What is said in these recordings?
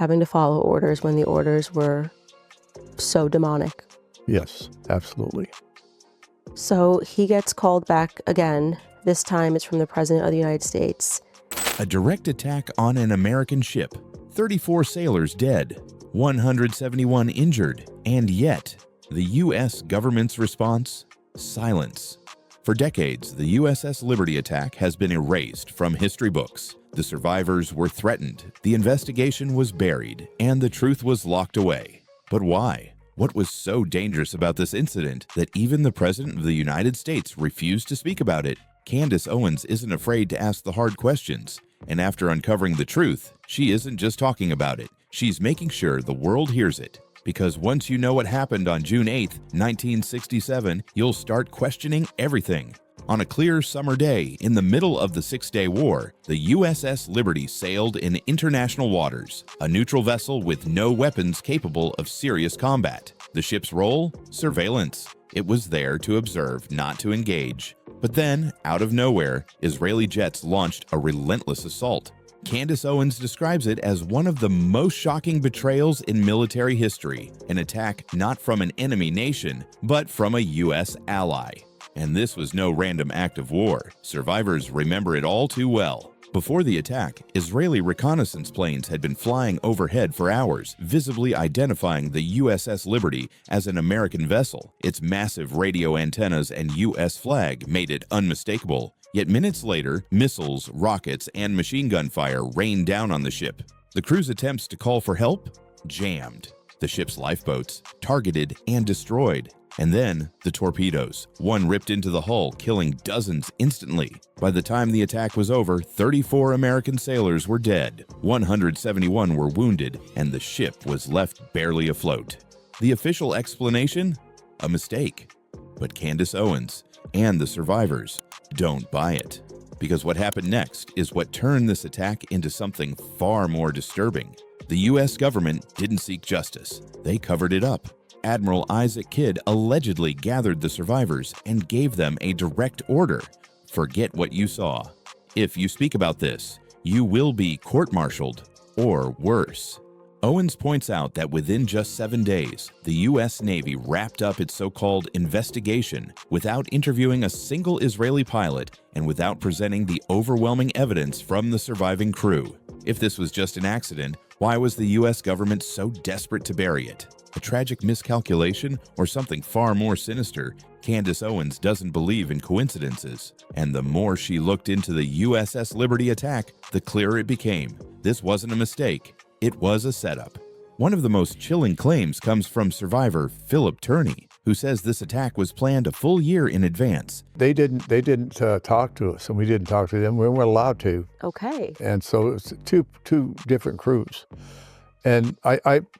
having to follow orders when the orders were so demonic. Yes, absolutely. So he gets called back again. This time it's from the President of the United States. A direct attack on an American ship, 34 sailors dead, 171 injured, and yet the U.S. government's response? Silence. For decades, the USS Liberty attack has been erased from history books. The survivors were threatened, the investigation was buried, and the truth was locked away. But why? What was so dangerous about this incident that even the President of the United States refused to speak about it? Candace Owens isn't afraid to ask the hard questions, and after uncovering the truth, she isn't just talking about it. She's making sure the world hears it. Because once you know what happened on June 8, 1967, you'll start questioning everything. On a clear summer day in the middle of the Six-Day War, the USS Liberty sailed in international waters, a neutral vessel with no weapons capable of serious combat. The ship's role? Surveillance. It was there to observe, not to engage. But then, out of nowhere, Israeli jets launched a relentless assault. Candace Owens describes it as one of the most shocking betrayals in military history, an attack not from an enemy nation, but from a U.S. ally. And this was no random act of war. Survivors remember it all too well. Before the attack, Israeli reconnaissance planes had been flying overhead for hours, visibly identifying the USS Liberty as an American vessel. Its massive radio antennas and U.S. flag made it unmistakable. Yet minutes later, missiles, rockets, and machine gun fire rained down on the ship. The crew's attempts to call for help? Jammed. The ship's lifeboats targeted and destroyed. And then, the torpedoes. One ripped into the hull, killing dozens instantly. By the time the attack was over, 34 American sailors were dead, 171 were wounded, and the ship was left barely afloat. The official explanation? A mistake. But Candace Owens and the survivors don't buy it. Because what happened next is what turned this attack into something far more disturbing. The U.S. government didn't seek justice. They covered it up. Admiral Isaac Kidd allegedly gathered the survivors and gave them a direct order: forget what you saw. If you speak about this, you will be court-martialed, or worse. Owens points out that within just 7 days, the U.S. Navy wrapped up its so-called investigation without interviewing a single Israeli pilot and without presenting the overwhelming evidence from the surviving crew. If this was just an accident, why was the U.S. government so desperate to bury it? A tragic miscalculation or something far more sinister? Candace Owens doesn't believe in coincidences. And the more she looked into the USS Liberty attack, the clearer it became. This wasn't a mistake. It was a setup. One of the most chilling claims comes from survivor Philip Turney, who says this attack was planned a full year in advance. They didn't talk to us, and we didn't talk to them. We weren't allowed to. Okay. And so it was two different crews. And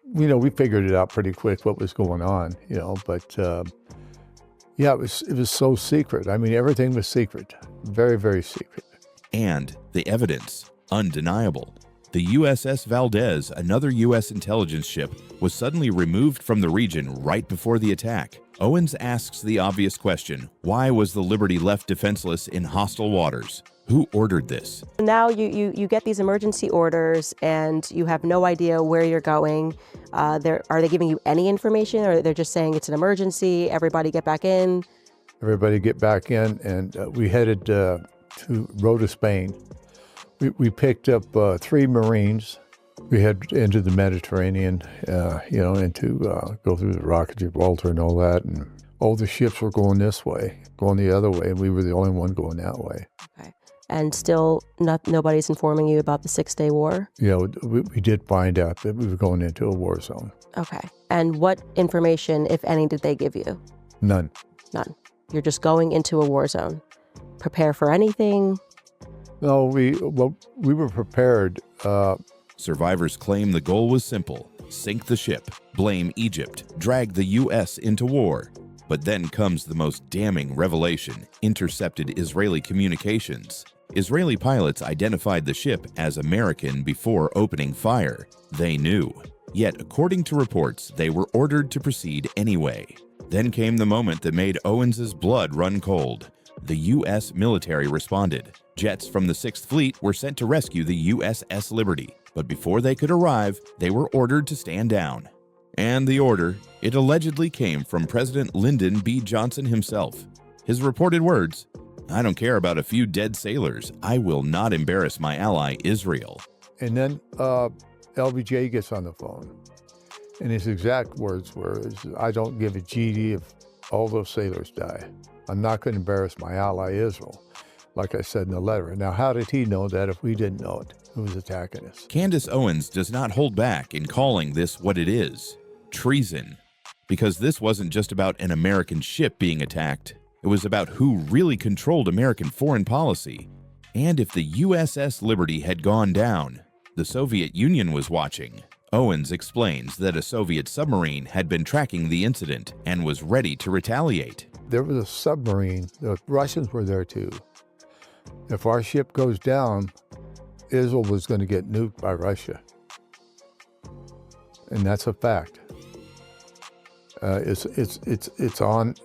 we figured it out pretty quick what was going on, but yeah, it was so secret. I mean, everything was secret, very, very secret. And the evidence, undeniable. The USS Valdez, another U.S. intelligence ship, was suddenly removed from the region right before the attack. Owens asks the obvious question: why was the Liberty left defenseless in hostile waters? Who ordered this? Now you get these emergency orders and you have no idea where you're going. Are they giving you any information, or they're just saying it's an emergency, everybody get back in? Everybody get back in, and we headed to Rota, Spain. We picked up 3 Marines. We head into the Mediterranean, into go through the Rock of Gibraltar and all that. And all the ships were going this way, going the other way, and we were the only one going that way. Okay. And still nobody's informing you about the Six-Day War? We did find out that we were going into a war zone. Okay. And what information, if any, did they give you? None. None. You're just going into a war zone. Prepare for anything? No, we were prepared. Survivors claim the goal was simple: sink the ship, blame Egypt, drag the U.S. into war. But then comes the most damning revelation: intercepted Israeli communications. Israeli pilots identified the ship as American before opening fire. They knew. Yet, according to reports, they were ordered to proceed anyway. Then came the moment that made Owens's blood run cold. The U.S. military responded. Jets from the 6th Fleet were sent to rescue the USS Liberty. But before they could arrive, they were ordered to stand down. And the order, it allegedly came from President Lyndon B. Johnson himself. His reported words, "I don't care about a few dead sailors. I will not embarrass my ally, Israel." And then LBJ gets on the phone, and his exact words were, "I don't give a GD if all those sailors die. I'm not going to embarrass my ally, Israel," like I said in the letter. Now, how did he know that if we didn't know it? Who was attacking us? Candace Owens does not hold back in calling this what it is, treason. Because this wasn't just about an American ship being attacked. It was about who really controlled American foreign policy. And if the USS Liberty had gone down, the Soviet Union was watching. Owens explains that a Soviet submarine had been tracking the incident and was ready to retaliate. There was a submarine. The Russians were there too. If our ship goes down, Israel was going to get nuked by Russia. And that's a fact. It's on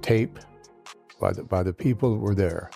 tape by the people that were there.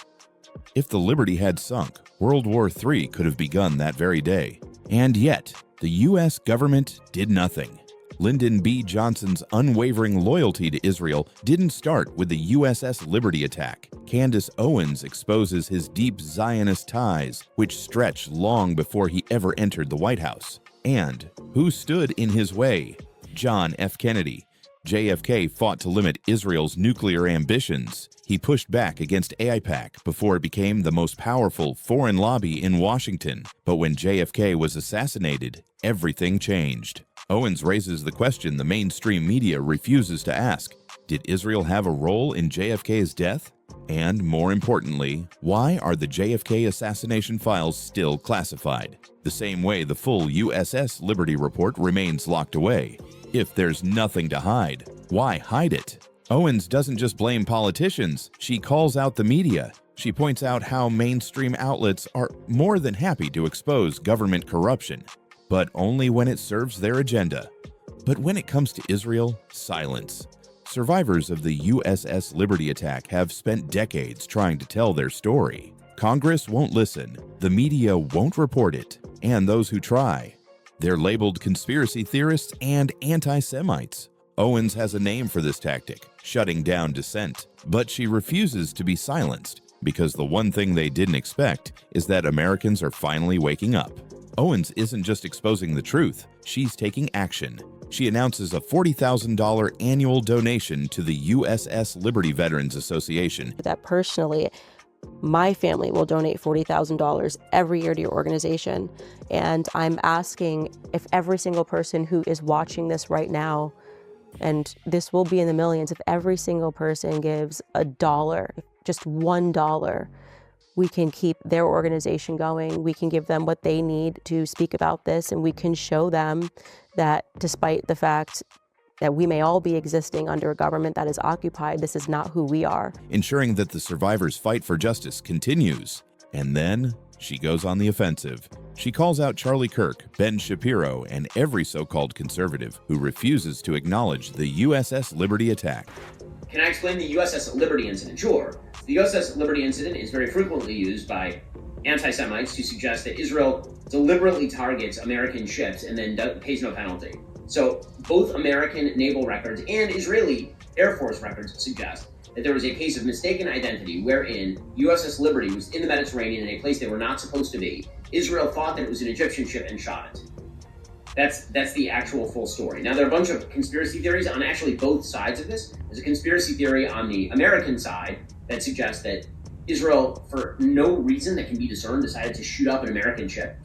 If the Liberty had sunk, World War III could have begun that very day. And yet, the U.S. government did nothing. Lyndon B. Johnson's unwavering loyalty to Israel didn't start with the USS Liberty attack. Candace Owens exposes his deep Zionist ties, which stretch long before he ever entered the White House. And who stood in his way? John F. Kennedy. JFK fought to limit Israel's nuclear ambitions. He pushed back against AIPAC before it became the most powerful foreign lobby in Washington. But when JFK was assassinated, everything changed. Owens raises the question the mainstream media refuses to ask. Did Israel have a role in JFK's death? And more importantly, why are the JFK assassination files still classified? The same way the full USS Liberty report remains locked away. If there's nothing to hide, why hide it? Owens doesn't just blame politicians, she calls out the media. She points out how mainstream outlets are more than happy to expose government corruption, but only when it serves their agenda. But when it comes to Israel, silence. Survivors of the USS Liberty attack have spent decades trying to tell their story. Congress won't listen, the media won't report it, and those who try, they're labeled conspiracy theorists and anti-Semites. Owens has a name for this tactic, shutting down dissent. But she refuses to be silenced, because the one thing they didn't expect is that Americans are finally waking up. Owens isn't just exposing the truth, she's taking action. She announces a $40,000 annual donation to the USS Liberty Veterans Association. That personally, my family will donate $40,000 every year to your organization. And I'm asking if every single person who is watching this right now, and this will be in the millions, if every single person gives $1, just $1, we can keep their organization going. We can give them what they need to speak about this, and we can show them that despite the fact that we may all be existing under a government that is occupied, this is not who we are. Ensuring that the survivors' fight for justice continues. And then she goes on the offensive. She calls out Charlie Kirk, Ben Shapiro, and every so-called conservative who refuses to acknowledge the USS Liberty attack. Can I explain the USS Liberty incident? Sure. The USS Liberty incident is very frequently used by anti-Semites to suggest that Israel deliberately targets American ships and then pays no penalty. So both American naval records and Israeli Air Force records suggest that there was a case of mistaken identity wherein USS Liberty was in the Mediterranean in a place they were not supposed to be. Israel thought that it was an Egyptian ship and shot it. That's the actual full story. Now, there are a bunch of conspiracy theories on actually both sides of this. There's a conspiracy theory on the American side that suggests that Israel, for no reason that can be discerned, decided to shoot up an American ship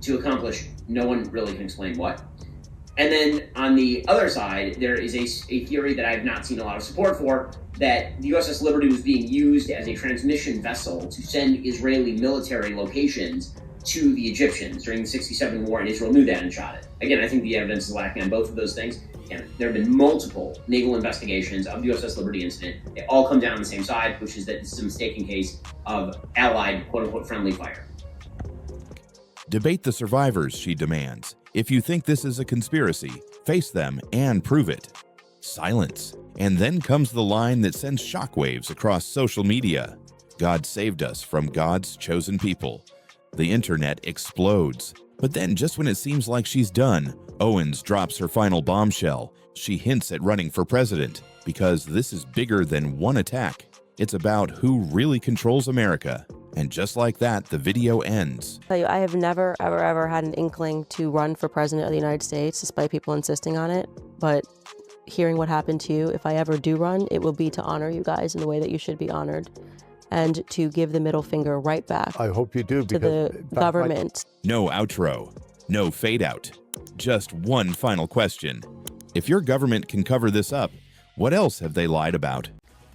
to accomplish no one really can explain what. And then on the other side, there is a theory that I have not seen a lot of support for, that the USS Liberty was being used as a transmission vessel to send Israeli military locations to the Egyptians during the '67 war, and Israel knew that and shot it. Again, I think the evidence is lacking on both of those things. And there have been multiple naval investigations of the USS Liberty incident. They all come down on the same side, which is that this is a mistaken case of allied, quote-unquote, friendly fire. Debate the survivors, she demands. If you think this is a conspiracy, face them and prove it. Silence. And then comes the line that sends shockwaves across social media. God saved us from God's chosen people. The internet explodes. But then, just when it seems like she's done, Owens drops her final bombshell. She hints at running for president, because this is bigger than one attack. It's about who really controls America. And just like that, the video ends. I have never, ever had an inkling to run for president of the United States, despite people insisting on it. But hearing what happened to you, if I ever do run, it will be to honor you guys in the way that you should be honored, and to give the middle finger right back I hope you do, to the government. No outro, no fade out. Just one final question. If your government can cover this up, what else have they lied about?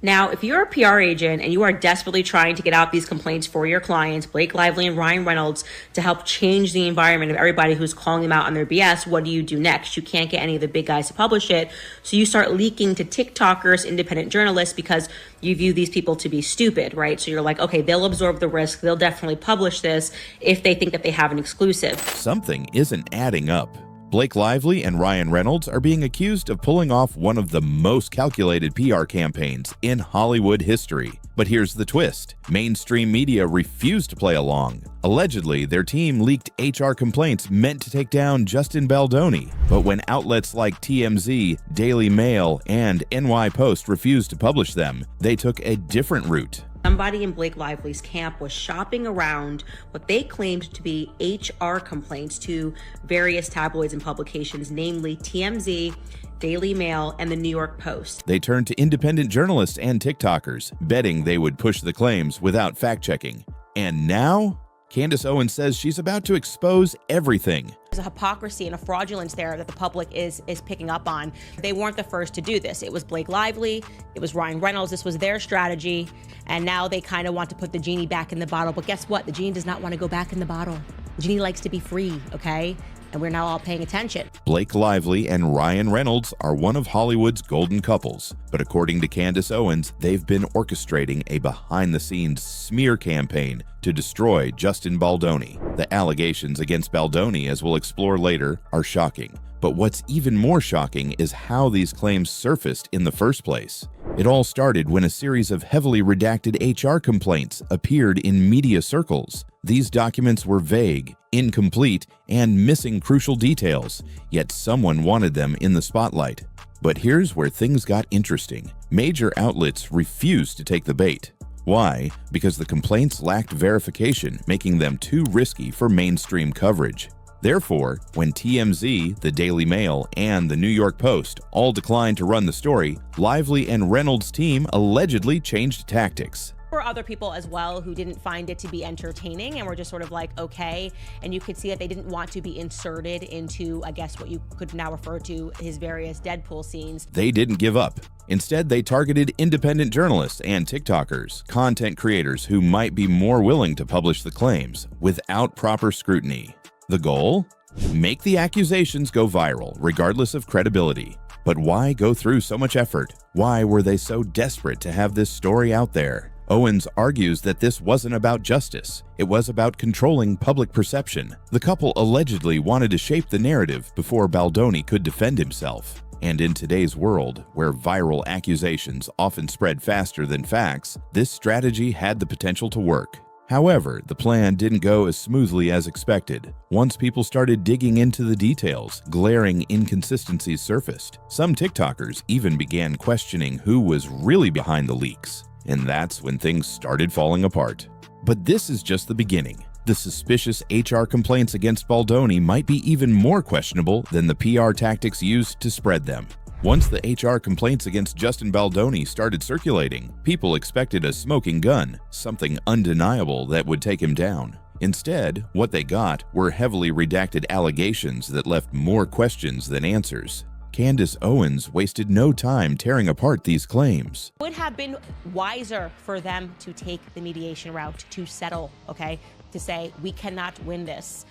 Now, if you're a PR agent and you are desperately trying to get out these complaints for your clients, Blake Lively and Ryan Reynolds, to help change the environment of everybody who's calling them out on their BS, what do you do next? You can't get any of the big guys to publish it. So you start leaking to TikTokers, independent journalists, because you view these people to be stupid, right? So you're like, okay, they'll absorb the risk. They'll definitely publish this if they think that they have an exclusive. Something isn't adding up. Blake Lively and Ryan Reynolds are being accused of pulling off one of the most calculated PR campaigns in Hollywood history. But here's the twist. Mainstream media refused to play along. Allegedly, their team leaked HR complaints meant to take down Justin Baldoni. But when outlets like TMZ, Daily Mail, and NY Post refused to publish them, they took a different route. Somebody in Blake Lively's camp was shopping around what they claimed to be HR complaints to various tabloids and publications, namely TMZ, Daily Mail, and the New York Post. They turned to independent journalists and TikTokers, betting they would push the claims without fact-checking. And now, Candace Owens says she's about to expose everything. There's a hypocrisy and a fraudulence there that the public is picking up on. They weren't the first to do this. It was Blake Lively, it was Ryan Reynolds, this was their strategy, and now they kind of want to put the genie back in the bottle. But guess what? The genie does not want to go back in the bottle. The genie likes to be free, okay? And we're now all paying attention. Blake Lively and Ryan Reynolds are one of Hollywood's golden couples, but according to Candace Owens, they've been orchestrating a behind-the-scenes smear campaign to destroy Justin Baldoni. The allegations against Baldoni, as we'll explore later, are shocking. But what's even more shocking is how these claims surfaced in the first place. It all started when a series of heavily redacted HR complaints appeared in media circles. These documents were vague, incomplete, and missing crucial details, yet someone wanted them in the spotlight. But here's where things got interesting. Major outlets refused to take the bait. Why? Because the complaints lacked verification, making them too risky for mainstream coverage. Therefore, when TMZ, the Daily Mail, and the New York Post all declined to run the story, Lively and Reynolds' team allegedly changed tactics. There were other people as well who didn't find it to be entertaining and were just sort of like, okay. And you could see that they didn't want to be inserted into, I guess, what you could now refer to his various Deadpool scenes. They didn't give up. Instead, they targeted independent journalists and TikTokers, content creators who might be more willing to publish the claims without proper scrutiny. The goal? Make the accusations go viral, regardless of credibility. But why go through so much effort? Why were they so desperate to have this story out there? Owens argues that this wasn't about justice. It was about controlling public perception. The couple allegedly wanted to shape the narrative before Baldoni could defend himself. And in today's world, where viral accusations often spread faster than facts, this strategy had the potential to work. However, the plan didn't go as smoothly as expected. Once people started digging into the details, glaring inconsistencies surfaced. Some TikTokers even began questioning who was really behind the leaks. And that's when things started falling apart. But this is just the beginning. The suspicious HR complaints against Baldoni might be even more questionable than the PR tactics used to spread them. Once the HR complaints against Justin Baldoni started circulating, people expected a smoking gun, something undeniable that would take him down. Instead, what they got were heavily redacted allegations that left more questions than answers. Candace Owens wasted no time tearing apart these claims. It would have been wiser for them to take the mediation route, to settle, okay? To say, we cannot win this.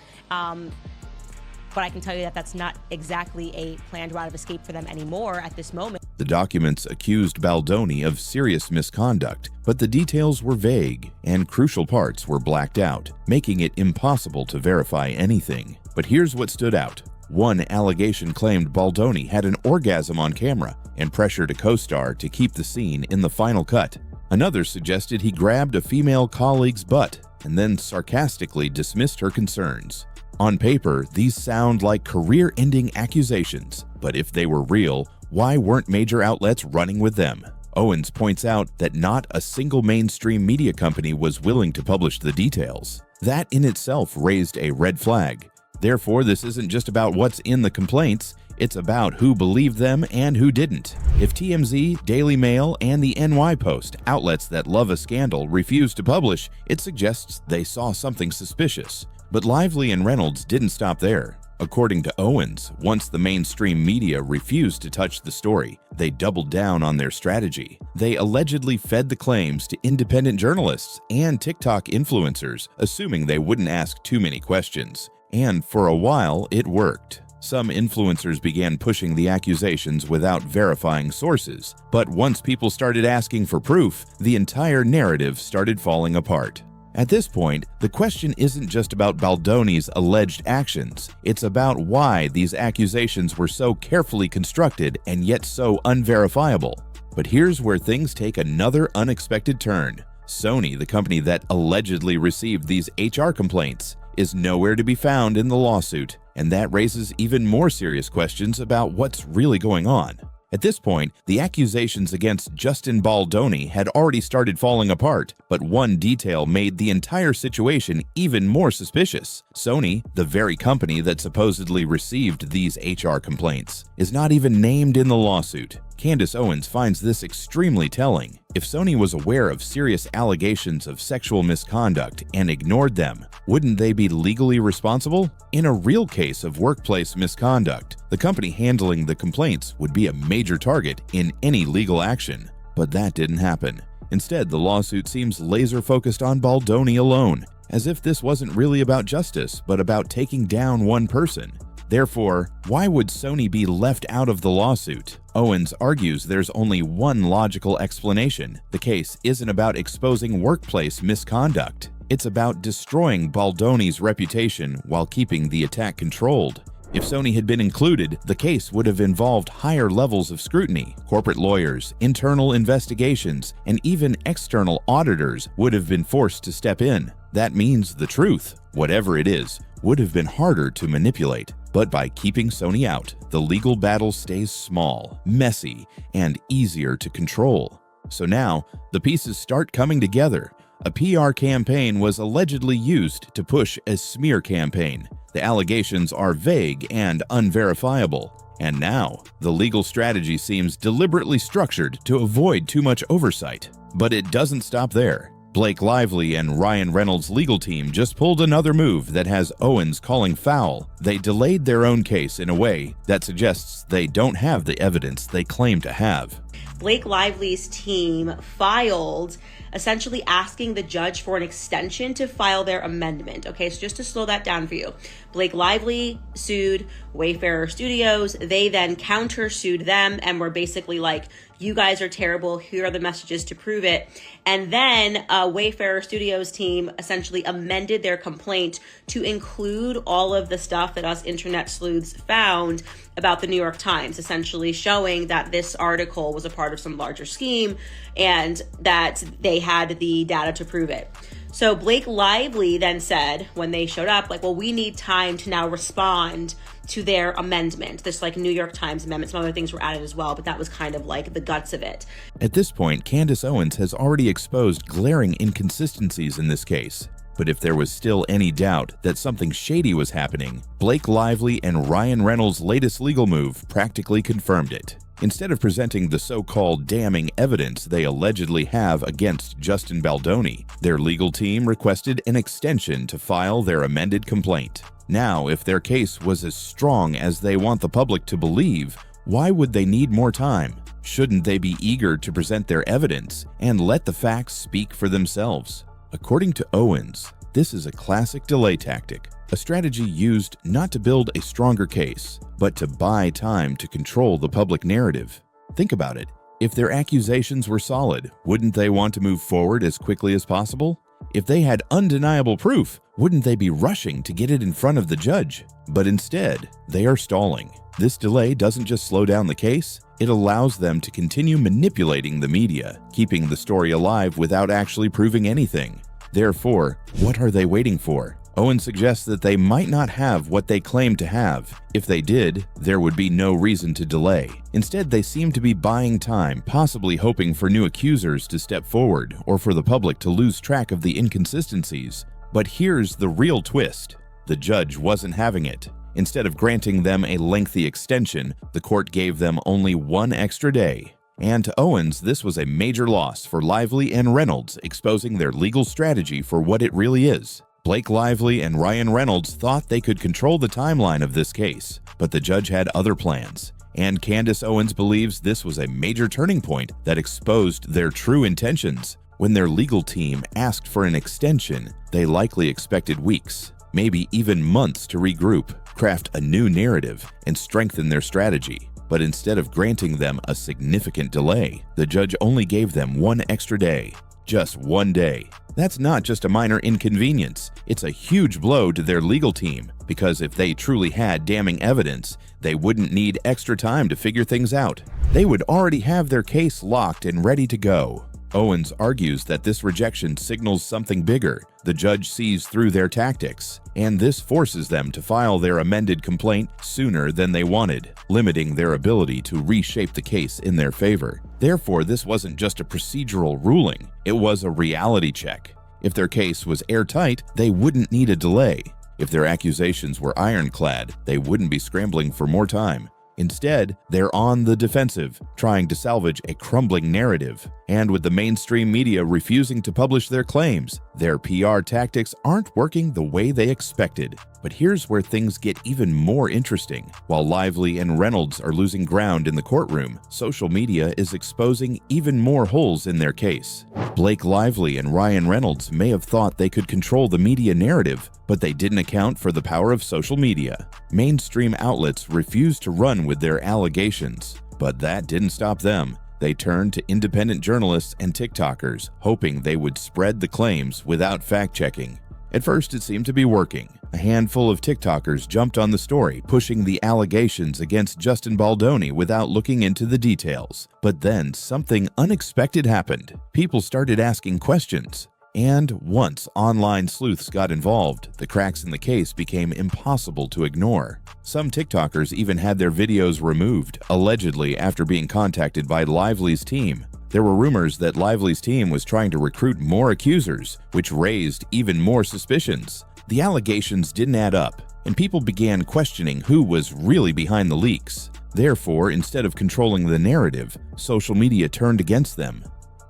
But I can tell you that that's not exactly a planned route of escape for them anymore at this moment. The documents accused Baldoni of serious misconduct, but the details were vague and crucial parts were blacked out, making it impossible to verify anything. But here's what stood out. One allegation claimed Baldoni had an orgasm on camera and pressured a co-star to keep the scene in the final cut. Another suggested he grabbed a female colleague's butt and then sarcastically dismissed her concerns. On paper, these sound like career-ending accusations, but if they were real, why weren't major outlets running with them? Owens points out that not a single mainstream media company was willing to publish the details. That in itself raised a red flag. Therefore, this isn't just about what's in the complaints, it's about who believed them and who didn't. If TMZ, Daily Mail, and the NY Post, outlets that love a scandal, refuse to publish, it suggests they saw something suspicious. But Lively and Reynolds didn't stop there. According to Owens, once the mainstream media refused to touch the story, they doubled down on their strategy. They allegedly fed the claims to independent journalists and TikTok influencers, assuming they wouldn't ask too many questions. And for a while, it worked. Some influencers began pushing the accusations without verifying sources, but once people started asking for proof, the entire narrative started falling apart. At this point, the question isn't just about Baldoni's alleged actions, it's about why these accusations were so carefully constructed and yet so unverifiable. But here's where things take another unexpected turn. Sony, the company that allegedly received these HR complaints, is nowhere to be found in the lawsuit, and that raises even more serious questions about what's really going on. At this point, the accusations against Justin Baldoni had already started falling apart, but one detail made the entire situation even more suspicious. Sony, the very company that supposedly received these HR complaints, is not even named in the lawsuit. Candace Owens finds this extremely telling. If Sony was aware of serious allegations of sexual misconduct and ignored them, wouldn't they be legally responsible? In a real case of workplace misconduct, the company handling the complaints would be a major target in any legal action. But that didn't happen. Instead, the lawsuit seems laser-focused on Baldoni alone, as if this wasn't really about justice, but about taking down one person. Therefore, why would Sony be left out of the lawsuit? Owens argues there's only one logical explanation. The case isn't about exposing workplace misconduct. It's about destroying Baldoni's reputation while keeping the attack controlled. If Sony had been included, the case would have involved higher levels of scrutiny. Corporate lawyers, internal investigations, and even external auditors would have been forced to step in. That means the truth, whatever it is, would have been harder to manipulate. But by keeping Sony out, the legal battle stays small, messy, and easier to control. So now, the pieces start coming together. A PR campaign was allegedly used to push a smear campaign. The allegations are vague and unverifiable. And now, the legal strategy seems deliberately structured to avoid too much oversight. But it doesn't stop there. Blake Lively and Ryan Reynolds' legal team just pulled another move that has Owens calling foul. They delayed their own case in a way that suggests they don't have the evidence they claim to have. Blake Lively's team filed essentially asking the judge for an extension to file their amendment. Okay, so just to slow that down for you. Blake Lively sued Wayfarer Studios. They then counter-sued them and were basically like, you guys are terrible. Here are the messages to prove it. And then Wayfarer Studios team essentially amended their complaint to include all of the stuff that us internet sleuths found about the New York Times, essentially showing that this article was a part of some larger scheme and that they had the data to prove it. So Blake Lively then said, when they showed up, like, well, we need time to now respond to their amendment. This like New York Times amendment, some other things were added as well, but that was kind of like the guts of it. At this point, Candace Owens has already exposed glaring inconsistencies in this case. But if there was still any doubt that something shady was happening, Blake Lively and Ryan Reynolds' latest legal move practically confirmed it. Instead of presenting the so-called damning evidence they allegedly have against Justin Baldoni, their legal team requested an extension to file their amended complaint. Now, if their case was as strong as they want the public to believe, why would they need more time? Shouldn't they be eager to present their evidence and let the facts speak for themselves? According to Owens, this is a classic delay tactic, a strategy used not to build a stronger case, but to buy time to control the public narrative. Think about it. If their accusations were solid, wouldn't they want to move forward as quickly as possible? If they had undeniable proof, wouldn't they be rushing to get it in front of the judge? But instead, they are stalling. This delay doesn't just slow down the case, it allows them to continue manipulating the media, keeping the story alive without actually proving anything. Therefore, what are they waiting for? Owens suggests that they might not have what they claim to have. If they did, there would be no reason to delay. Instead, they seem to be buying time, possibly hoping for new accusers to step forward or for the public to lose track of the inconsistencies. But here's the real twist. The judge wasn't having it. Instead of granting them a lengthy extension, the court gave them only 1 extra day. And to Owens, this was a major loss for Lively and Reynolds, exposing their legal strategy for what it really is. Blake Lively and Ryan Reynolds thought they could control the timeline of this case, but the judge had other plans. And Candace Owens believes this was a major turning point that exposed their true intentions. When their legal team asked for an extension, they likely expected weeks, maybe even months to regroup, craft a new narrative, and strengthen their strategy. But instead of granting them a significant delay, the judge only gave them 1 extra day. Just 1 day. That's not just a minor inconvenience. It's a huge blow to their legal team, because if they truly had damning evidence, they wouldn't need extra time to figure things out. They would already have their case locked and ready to go. Owens argues that this rejection signals something bigger. The judge sees through their tactics, and this forces them to file their amended complaint sooner than they wanted, limiting their ability to reshape the case in their favor. Therefore, this wasn't just a procedural ruling, it was a reality check. If their case was airtight, they wouldn't need a delay. If their accusations were ironclad, they wouldn't be scrambling for more time. Instead, they're on the defensive, trying to salvage a crumbling narrative. And with the mainstream media refusing to publish their claims, their PR tactics aren't working the way they expected. But here's where things get even more interesting. While Lively and Reynolds are losing ground in the courtroom, social media is exposing even more holes in their case. Blake Lively and Ryan Reynolds may have thought they could control the media narrative, but they didn't account for the power of social media. Mainstream outlets refused to run with their allegations, but that didn't stop them. They turned to independent journalists and TikTokers, hoping they would spread the claims without fact-checking. At first, it seemed to be working. A handful of TikTokers jumped on the story, pushing the allegations against Justin Baldoni without looking into the details. But then something unexpected happened. People started asking questions. And once online sleuths got involved, the cracks in the case became impossible to ignore. Some TikTokers even had their videos removed, allegedly after being contacted by Lively's team. There were rumors that Lively's team was trying to recruit more accusers, which raised even more suspicions. The allegations didn't add up, and people began questioning who was really behind the leaks. Therefore, instead of controlling the narrative, social media turned against them.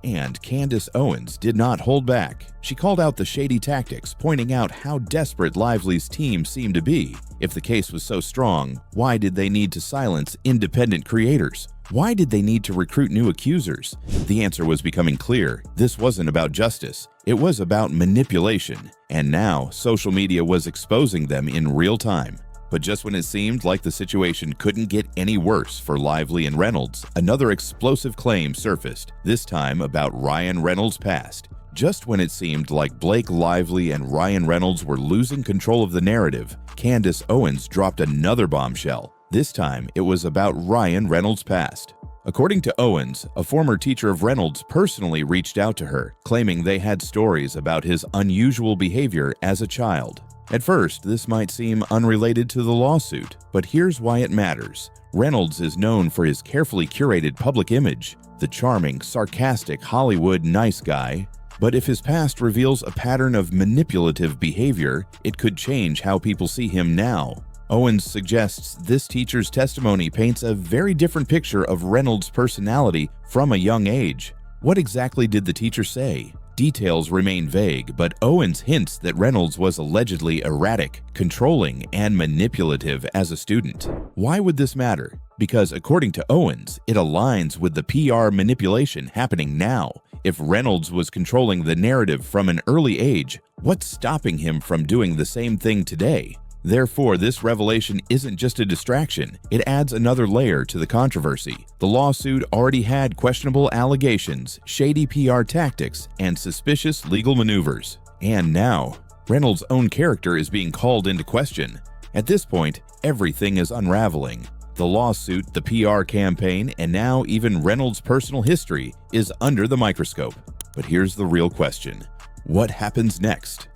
And Candace Owens did not hold back. She called out the shady tactics, pointing out how desperate Lively's team seemed to be. If the case was so strong, why did they need to silence independent creators? Why did they need to recruit new accusers? The answer was becoming clear. This wasn't about justice. It was about manipulation. And now, social media was exposing them in real time. But just when it seemed like the situation couldn't get any worse for Lively and Reynolds, another explosive claim surfaced, this time about Ryan Reynolds' past. Just when it seemed like Blake Lively and Ryan Reynolds were losing control of the narrative, Candace Owens dropped another bombshell. This time, it was about Ryan Reynolds' past. According to Owens, a former teacher of Reynolds personally reached out to her, claiming they had stories about his unusual behavior as a child. At first, this might seem unrelated to the lawsuit, but here's why it matters. Reynolds is known for his carefully curated public image, the charming, sarcastic Hollywood nice guy. But if his past reveals a pattern of manipulative behavior, it could change how people see him now. Owens suggests this teacher's testimony paints a very different picture of Reynolds' personality from a young age. What exactly did the teacher say? Details remain vague, but Owens hints that Reynolds was allegedly erratic, controlling, and manipulative as a student. Why would this matter? Because according to Owens, it aligns with the PR manipulation happening now. If Reynolds was controlling the narrative from an early age, what's stopping him from doing the same thing today? Therefore, this revelation isn't just a distraction, it adds another layer to the controversy. The lawsuit already had questionable allegations, shady PR tactics, and suspicious legal maneuvers. And now, Reynolds' own character is being called into question. At this point, everything is unraveling. The lawsuit, the PR campaign, and now even Reynolds' personal history is under the microscope. But here's the real question. What happens next?